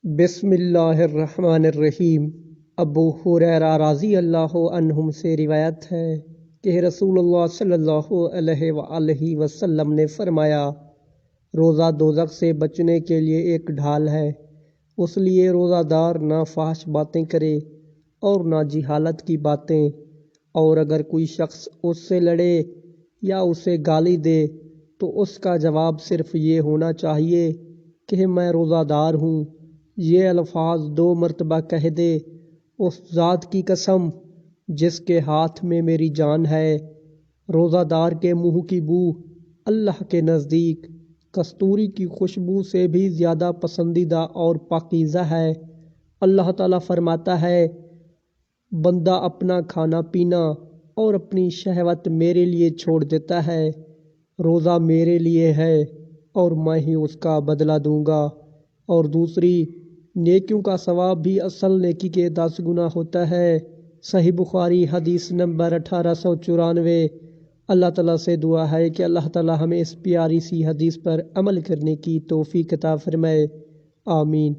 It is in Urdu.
بسم اللہ الرحمن الرحیم۔ ابو ہریرہ رضی اللہ عنہم سے روایت ہے کہ رسول اللہ صلی اللہ علیہ وآلہ وسلم نے فرمایا، روزہ دوزخ سے بچنے کے لیے ایک ڈھال ہے، اس لیے روزہ دار نہ فحش باتیں کرے اور نہ جہالت کی باتیں، اور اگر کوئی شخص اس سے لڑے یا اسے گالی دے تو اس کا جواب صرف یہ ہونا چاہیے کہ میں روزہ دار ہوں۔ یہ الفاظ 2 مرتبہ کہہ دے، اس ذات کی قسم جس کے ہاتھ میں میری جان ہے، روزہ دار کے منہ کی بو اللہ کے نزدیک کستوری کی خوشبو سے بھی زیادہ پسندیدہ اور پاکیزہ ہے۔ اللہ تعالیٰ فرماتا ہے، بندہ اپنا کھانا پینا اور اپنی شہوت میرے لیے چھوڑ دیتا ہے، روزہ میرے لیے ہے اور میں ہی اس کا بدلہ دوں گا، اور دوسری نیکیوں کا ثواب بھی اصل نیکی کے 10 گنا ہوتا ہے۔ صحیح بخاری حدیث نمبر 1894۔ اللہ تعالیٰ سے دعا ہے کہ اللہ تعالیٰ ہمیں اس پیاری سی حدیث پر عمل کرنے کی توفیق عطا فرمائے، آمین۔